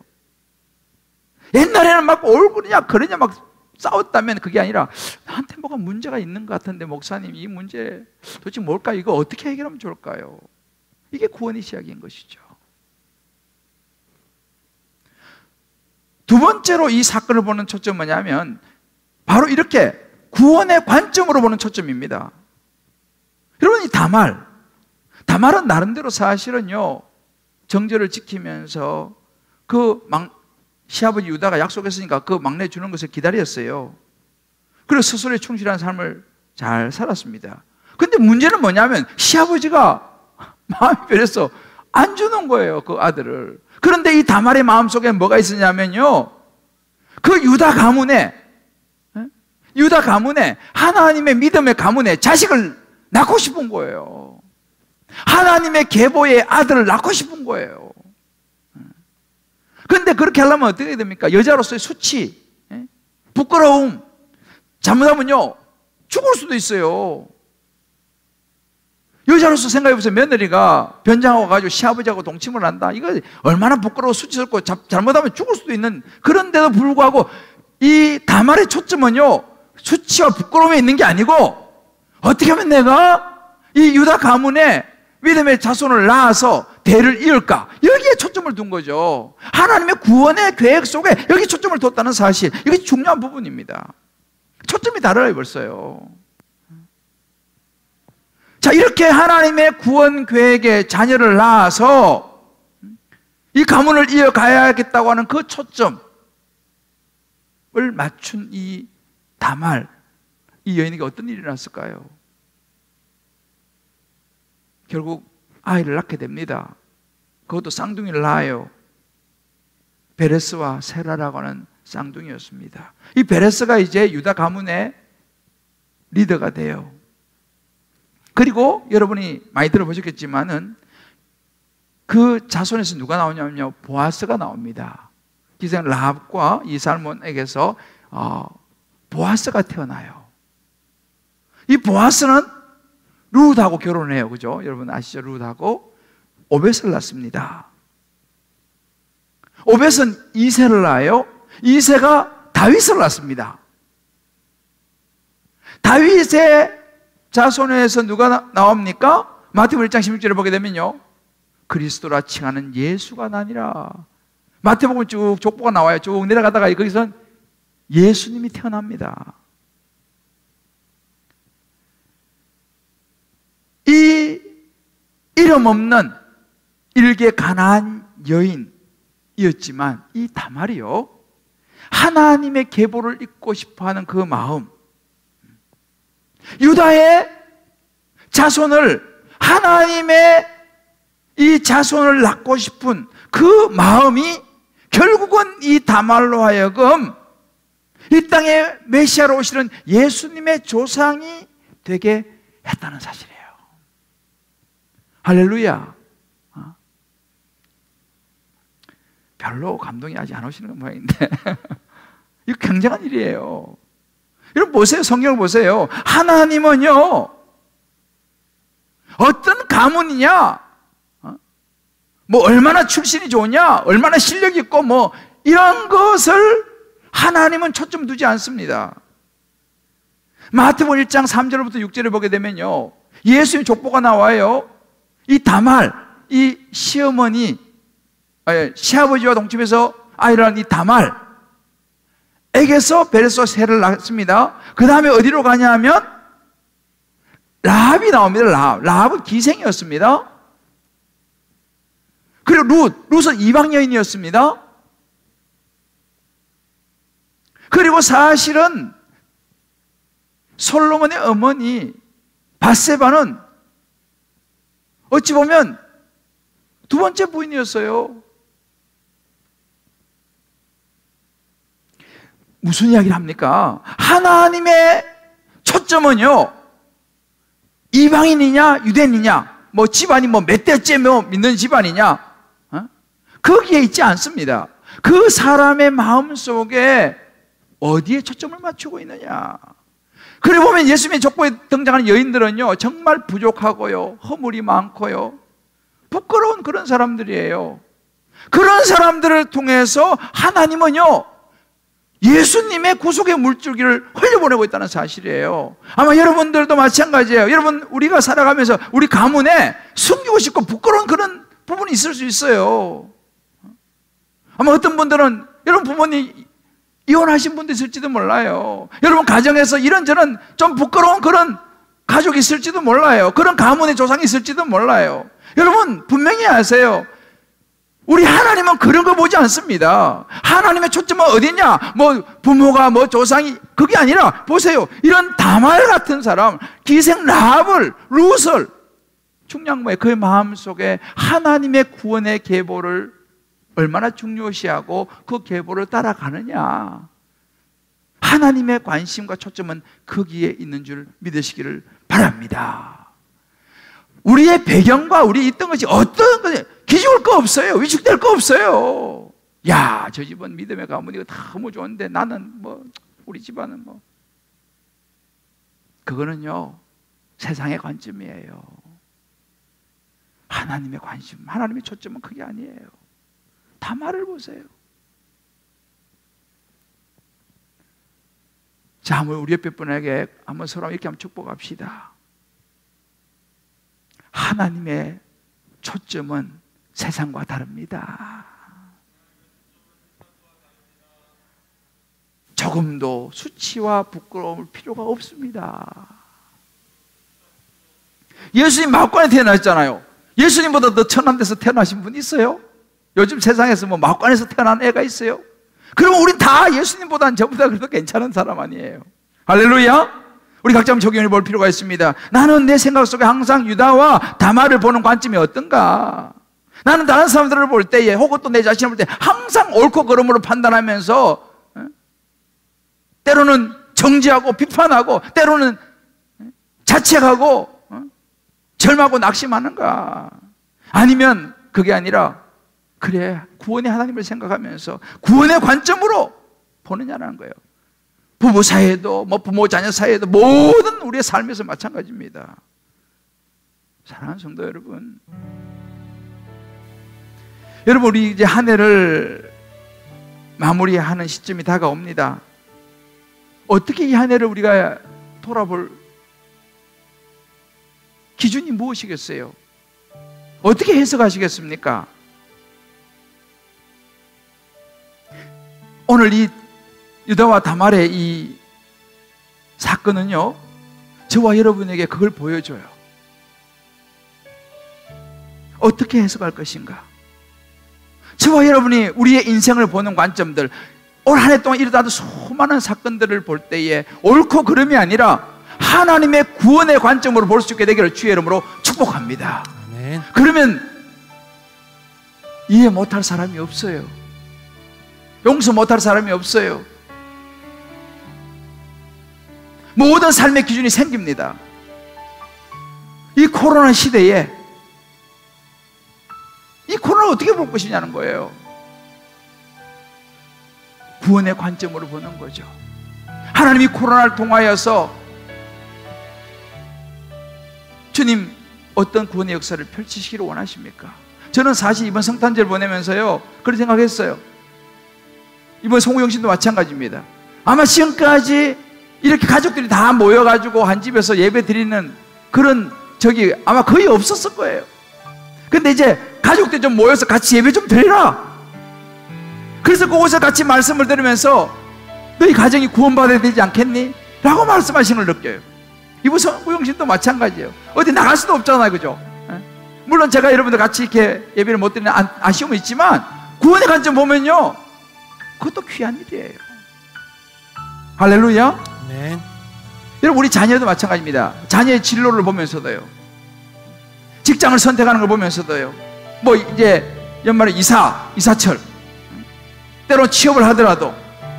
옛날에는 막 옳으냐 그러냐 막 싸웠다면 그게 아니라, 나한테 뭐가 문제가 있는 것 같은데 목사님, 이 문제 도대체 뭘까요? 이거 어떻게 해결하면 좋을까요? 이게 구원의 시작인 것이죠. 두 번째로 이 사건을 보는 초점은 뭐냐면 바로 이렇게 구원의 관점으로 보는 초점입니다. 여러분, 이 다말은 나름대로 사실은요, 정절을 지키면서 시아버지 유다가 약속했으니까 그 막내 주는 것을 기다렸어요. 그래서 스스로의 충실한 삶을 잘 살았습니다. 근데 문제는 뭐냐면 시아버지가 마음이 변해서 안 주는 거예요, 그 아들을. 그런데 이 다말의 마음속에 뭐가 있었냐면요, 그 유다 가문에 하나님의 믿음의 가문에 자식을 낳고 싶은 거예요. 하나님의 계보의 아들을 낳고 싶은 거예요. 그런데 그렇게 하려면 어떻게 됩니까? 여자로서의 수치, 부끄러움, 잘못하면요 죽을 수도 있어요. 여자로서 생각해보세요. 며느리가 변장하고 가지고 시아버지하고 동침을 한다. 이거 얼마나 부끄러워, 수치스럽고 잘못하면 죽을 수도 있는, 그런데도 불구하고 이 다말의 초점은요, 수치와 부끄러움에 있는 게 아니고 어떻게 하면 내가 이 유다 가문에 믿음의 자손을 낳아서 대를 이을까, 여기에 초점을 둔 거죠. 하나님의 구원의 계획 속에 여기 초점을 뒀다는 사실, 이게 중요한 부분입니다. 초점이 달라요 벌써요. 자, 이렇게 하나님의 구원 계획에 자녀를 낳아서 이 가문을 이어가야겠다고 하는 그 초점을 맞춘 이 다말, 이 여인에게 어떤 일이 났을까요? 결국 아이를 낳게 됩니다. 그것도 쌍둥이를 낳아요. 베레스와 세라라고 하는 쌍둥이였습니다. 이 베레스가 이제 유다 가문의 리더가 돼요. 그리고 여러분이 많이 들어보셨겠지만은 그 자손에서 누가 나오냐면요, 보아스가 나옵니다. 기생 라합과 이살몬에게서 보아스가 태어나요. 이 보아스는 룻하고 결혼해요. 그죠? 여러분 아시죠? 룻하고 오벳을 낳습니다. 오벳은 이새를 낳아요. 이새가 다윗을 낳습니다. 다윗의 자손에서 누가 나옵니까? 마태복음 1장 16절을 보게 되면요, 그리스도라 칭하는 예수가 나니라. 마태복음 쭉 족보가 나와요. 쭉 내려가다가 거기서 예수님이 태어납니다. 이 이름 없는 일개 가나안 여인이었지만 이 다말이요, 하나님의 계보를 잇고 싶어하는 그 마음, 유다의 자손을, 하나님의 이 자손을 낳고 싶은 그 마음이 결국은 이 다말로 하여금 이 땅에 메시아로 오시는 예수님의 조상이 되게 했다는 사실이에요. 할렐루야. 별로 감동이 아직 안 오시는 모양인데 이거 굉장한 일이에요. 여러분 보세요. 성경을 보세요. 하나님은요, 어떤 가문이냐, 뭐 얼마나 출신이 좋으냐, 얼마나 실력이 있고 뭐 이런 것을 하나님은 초점 두지 않습니다. 마태복음 1장 3절부터 6절에 보게 되면요, 예수님 족보가 나와요. 이 다말, 이 시어머니, 시아버지와 동침해서 아이를 낳은 이 다말에게서 베레스와 세를 낳습니다. 그 다음에 어디로 가냐 하면 라합이 나옵니다. 라합은 기생이었습니다. 그리고 룻은 이방 여인이었습니다. 그리고 사실은 솔로몬의 어머니 밧세바는 어찌 보면 두 번째 부인이었어요. 무슨 이야기를 합니까? 하나님의 초점은요, 이방인이냐 유대인이냐, 뭐 집안이 뭐 몇 대째 뭐 믿는 집안이냐, 거기에 있지 않습니다. 그 사람의 마음속에 어디에 초점을 맞추고 있느냐. 그리고 보면 예수님의 족보에 등장하는 여인들은요, 정말 부족하고요, 허물이 많고요, 부끄러운 그런 사람들이에요. 그런 사람들을 통해서 하나님은요, 예수님의 구속의 물줄기를 흘려보내고 있다는 사실이에요. 아마 여러분들도 마찬가지예요. 여러분, 우리가 살아가면서 우리 가문에 숨기고 싶고 부끄러운 그런 부분이 있을 수 있어요. 아마 어떤 분들은 여러분 부모님 이혼하신 분도 있을지도 몰라요. 여러분 가정에서 이런저런 좀 부끄러운 그런 가족이 있을지도 몰라요. 그런 가문의 조상이 있을지도 몰라요. 여러분 분명히 아세요. 우리 하나님은 그런 거 보지 않습니다. 하나님의 초점은 어디냐? 뭐 부모가 뭐 조상이, 그게 아니라 보세요. 이런 다말 같은 사람, 기생 라합을, 룻을 충량모에 그 마음속에 하나님의 구원의 계보를 얼마나 중요시하고 그 계보를 따라가느냐. 하나님의 관심과 초점은 거기에 있는 줄 믿으시기를 바랍니다. 우리의 배경과 우리 있던 것이 어떤 것이 기죽을 거 없어요. 위축될 거 없어요. 야, 저 집은 믿음의 가문이고 너무 좋은데 나는 뭐, 우리 집안은 뭐. 그거는요, 세상의 관점이에요. 하나님의 관심, 하나님의 초점은 그게 아니에요. 다말을 보세요. 자, 한번 우리 옆에 분에게 한번 서로 이렇게 한번 축복합시다. 하나님의 초점은 세상과 다릅니다. 조금도 수치와 부끄러울 필요가 없습니다. 예수님 마구간에 태어나셨잖아요. 예수님보다 더 천한 데서 태어나신 분 있어요? 요즘 세상에서 뭐 마구간에서 태어난 애가 있어요? 그러면 우린 다 예수님보다는 저보다 그래도 괜찮은 사람 아니에요. 할렐루야. 우리 각자 한번 적용해 볼 필요가 있습니다. 나는 내 생각 속에 항상 유다와 다말을 보는 관점이 어떤가? 나는 다른 사람들을 볼 때에 혹은 또 내 자신을 볼 때 항상 옳고 그름으로 판단하면서 때로는 정죄하고 비판하고 때로는 자책하고 절망하고 낙심하는가? 아니면 그게 아니라 그래, 구원의 하나님을 생각하면서 구원의 관점으로 보느냐라는 거예요. 부부 사이에도 뭐 부모 자녀 사이에도 모든 우리의 삶에서 마찬가지입니다. 사랑하는 성도 여러분, 여러분 우리 이제 한 해를 마무리하는 시점이 다가옵니다. 어떻게 이 한 해를 우리가 돌아볼 기준이 무엇이겠어요? 어떻게 해석하시겠습니까? 오늘 이 유다와 다말의 이 사건은요, 저와 여러분에게 그걸 보여줘요. 어떻게 해석할 것인가? 저와 여러분이 우리의 인생을 보는 관점들, 올 한 해 동안 일어나던 수많은 사건들을 볼 때에 옳고 그름이 아니라 하나님의 구원의 관점으로 볼 수 있게 되기를 주의 이름으로 축복합니다. 아멘. 그러면 이해 못할 사람이 없어요. 용서 못할 사람이 없어요. 모든 삶의 기준이 생깁니다. 이 코로나 시대에 이 코로나를 어떻게 볼 것이냐는 거예요. 구원의 관점으로 보는 거죠. 하나님이 코로나를 통하여서 주님 어떤 구원의 역사를 펼치시기를 원하십니까? 저는 사실 이번 성탄절 보내면서요 그런 생각했어요. 이번 송우영 씨도 마찬가지입니다. 아마 지금까지 이렇게 가족들이 다 모여가지고 한 집에서 예배 드리는 그런 적이 아마 거의 없었을 거예요. 근데 이제 가족들 좀 모여서 같이 예배 좀 드리라. 그래서 그곳에서 같이 말씀을 들으면서 너희 가정이 구원받아야 되지 않겠니? 라고 말씀하신 걸 느껴요. 이번 송우영 씨도 마찬가지예요. 어디 나갈 수도 없잖아요, 그죠? 물론 제가 여러분들 같이 이렇게 예배를 못 드리는 아쉬움은 있지만 구원의 관점 보면요 그것도 귀한 일이에요. 할렐루야. 네. 여러분 우리 자녀도 마찬가지입니다. 자녀의 진로를 보면서도요, 직장을 선택하는 걸 보면서도요, 뭐 이제 연말에 이사철, 때로 취업을 하더라도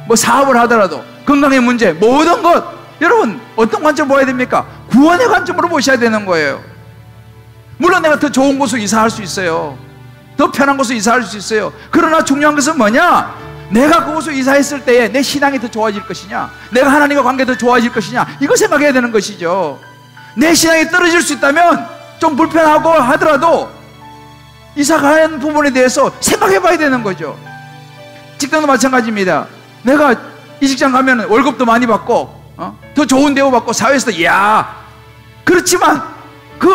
뭐 사업을 하더라도 건강의 문제, 모든 것 여러분 어떤 관점으로 봐야 됩니까? 구원의 관점으로 보셔야 되는 거예요. 물론 내가 더 좋은 곳으로 이사할 수 있어요. 더 편한 곳으로 이사할 수 있어요. 그러나 중요한 것은 뭐냐? 내가 그곳으로 이사했을 때에 내 신앙이 더 좋아질 것이냐, 내가 하나님과 관계가 더 좋아질 것이냐, 이거 생각해야 되는 것이죠. 내 신앙이 떨어질 수 있다면 좀 불편하고 하더라도 이사 가는 부분에 대해서 생각해 봐야 되는 거죠. 직장도 마찬가지입니다. 내가 이 직장 가면 월급도 많이 받고 더 좋은 대우 받고 사회에서도 이야, 그렇지만 그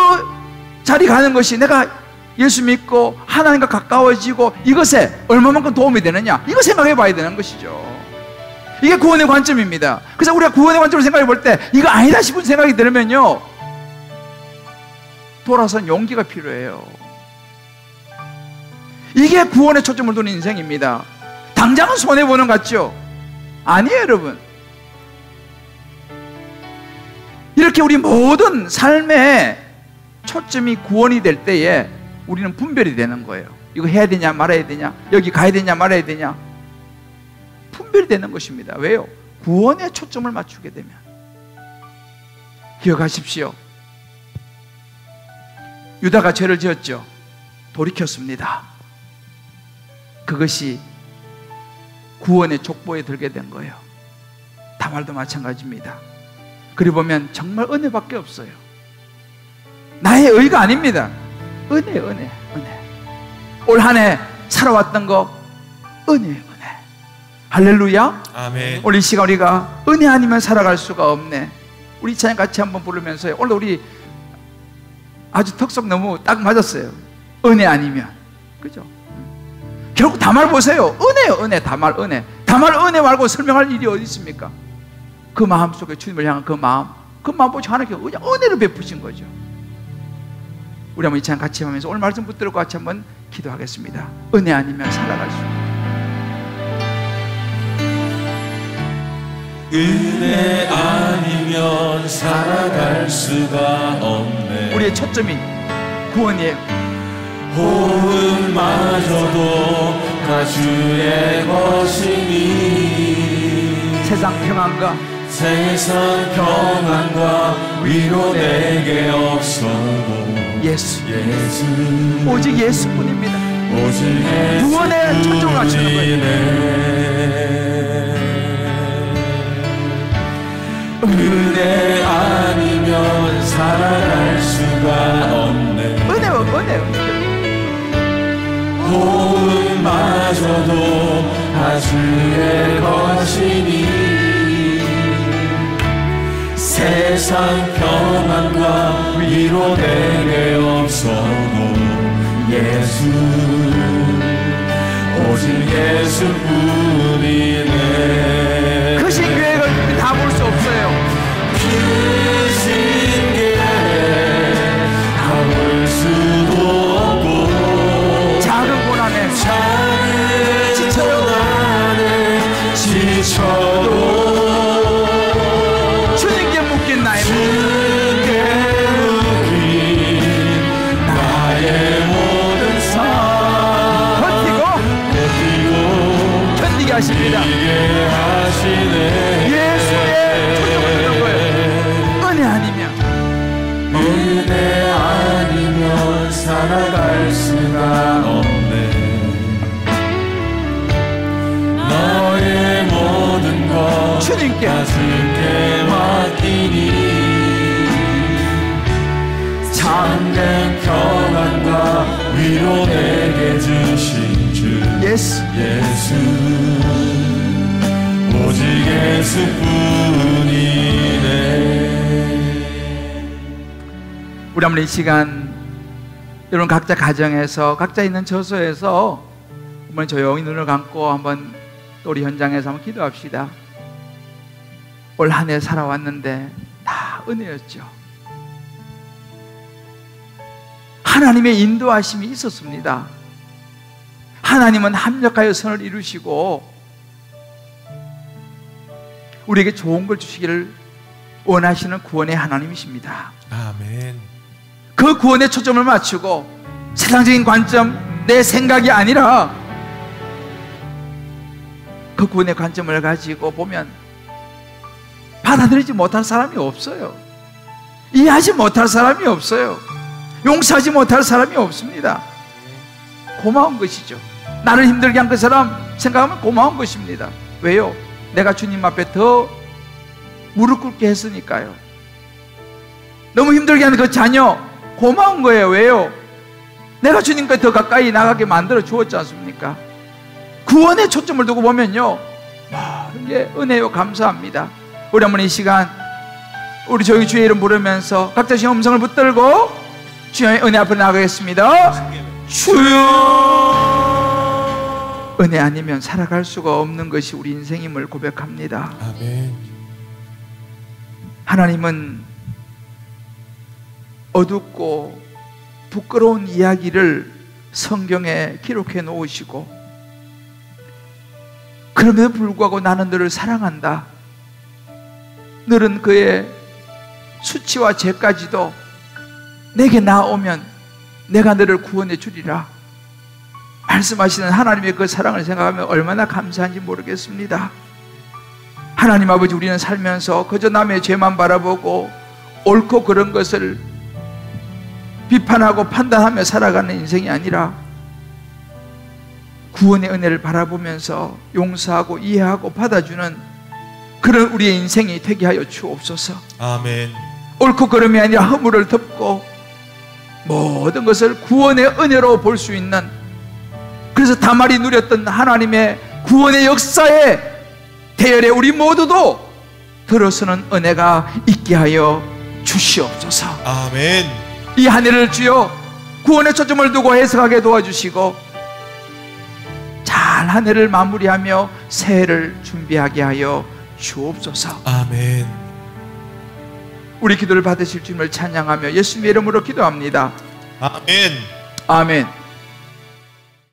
자리 가는 것이 내가 예수 믿고 하나님과 가까워지고 이것에 얼마만큼 도움이 되느냐, 이거 생각해 봐야 되는 것이죠. 이게 구원의 관점입니다. 그래서 우리가 구원의 관점으로 생각해 볼 때 이거 아니다 싶은 생각이 들면요 돌아선 용기가 필요해요. 이게 구원의 초점을 두는 인생입니다. 당장은 손해보는 것 같죠? 아니에요, 여러분. 이렇게 우리 모든 삶의 초점이 구원이 될 때에 우리는 분별이 되는 거예요. 이거 해야 되냐 말아야 되냐, 여기 가야 되냐 말아야 되냐, 분별이 되는 것입니다. 왜요? 구원에 초점을 맞추게 되면. 기억하십시오. 유다가 죄를 지었죠. 돌이켰습니다. 그것이 구원의 족보에 들게 된 거예요. 다말도 마찬가지입니다. 그리 보면 정말 은혜밖에 없어요. 나의 의가 아닙니다. 은혜. 올 한 해 살아왔던 거 은혜. 할렐루야. 아멘. 오늘 이 시간 우리가 은혜 아니면 살아갈 수가 없네. 우리 찬양 같이 한번 부르면서요, 오늘 우리 아주 턱속 너무 딱 맞았어요. 은혜 아니면, 그죠? 결국 다말 보세요. 은혜요, 은혜. 다말 은혜 말고 설명할 일이 어디 있습니까? 그 마음 속에 주님을 향한 그 마음 보시 하나님께 그냥 은혜를 베푸신 거죠. 우리 한번 이 찬양 같이 하면서 오늘 말씀 붙들고 같이 한번 기도하겠습니다. 은혜 아니면 살아갈 수 없네. 은혜 아니면 살아갈 수가 없네. 우리의 초점이 구원이에요. 호흡마저도 다 주의 것이니 세상 평안과 위로 내게 없어도 예수, 예수 오직 예수뿐입니다. 오직 구원에 초점을 맞추는 거예요. 은혜 아니면 살아갈 수가 없네. 은혜. 호흡마저도 다 주의 것이니 세상 평안과 위로 내게 없어도 예수 오직 예수뿐이네. 그 신계획을 다 볼 수 없어요. 그 신계획 다 볼 수도 없고 작은 고난에 지쳐도 주님께 묶인 나의 모든 삶 버티고 견디게 하십니다. 예수의 초점을 두는 거예요. 은혜 아니면 살아갈 수가 없네. 너의 모든 것 주님께 맡기니 참된 예수. 예수 오직 예수뿐이네. 우리 한번 이 시간 여러분 각자 가정에서 각자 있는 처소에서 한번 조용히 눈을 감고 한번 또 우리 현장에서 한번 기도합시다. 올 한 해 살아왔는데 다 은혜였죠. 하나님의 인도하심이 있었습니다. 하나님은 합력하여 선을 이루시고 우리에게 좋은 걸 주시기를 원하시는 구원의 하나님이십니다. 아멘. 그 구원에 초점을 맞추고 세상적인 관점, 내 생각이 아니라 그 구원의 관점을 가지고 보면 받아들이지 못할 사람이 없어요. 이해하지 못할 사람이 없어요. 용서하지 못할 사람이 없습니다. 고마운 것이죠. 나를 힘들게 한 그 사람 생각하면 고마운 것입니다. 왜요? 내가 주님 앞에 더 무릎 꿇게 했으니까요. 너무 힘들게 하는 그 자녀 고마운 거예요. 왜요? 내가 주님과 더 가까이 나가게 만들어 주었지 않습니까? 구원에 초점을 두고 보면요, 이게 은혜요. 감사합니다. 우리 한번 이 시간 우리 조용히 주의 이름 부르면서 각자 주의 음성을 붙들고 주의 은혜 앞에 나가겠습니다. 주여, 은혜 아니면 살아갈 수가 없는 것이 우리 인생임을 고백합니다. 아멘. 하나님은 어둡고 부끄러운 이야기를 성경에 기록해 놓으시고 그럼에도 불구하고 나는 너를 사랑한다. 너는 그의 수치와 죄까지도 내게 나오면 내가 너를 구원해 주리라 말씀하시는 하나님의 그 사랑을 생각하면 얼마나 감사한지 모르겠습니다. 하나님 아버지, 우리는 살면서 그저 남의 죄만 바라보고 옳고 그런 것을 비판하고 판단하며 살아가는 인생이 아니라 구원의 은혜를 바라보면서 용서하고 이해하고 받아주는 그런 우리의 인생이 되게 하여 주옵소서. 아멘. 옳고 그름이 아니라 허물을 덮고 모든 것을 구원의 은혜로 볼 수 있는, 그래서 다말이 누렸던 하나님의 구원의 역사에 대열에 우리 모두도 들어서는 은혜가 있게 하여 주시옵소서. 아멘. 이 한 해를 주여 구원의 초점을 두고 해석하게 도와주시고 잘 한 해를 마무리하며 새해를 준비하게 하여 주옵소서. 아멘. 우리 기도를 받으실 주님을 찬양하며 예수님의 이름으로 기도합니다. 아멘. 아멘.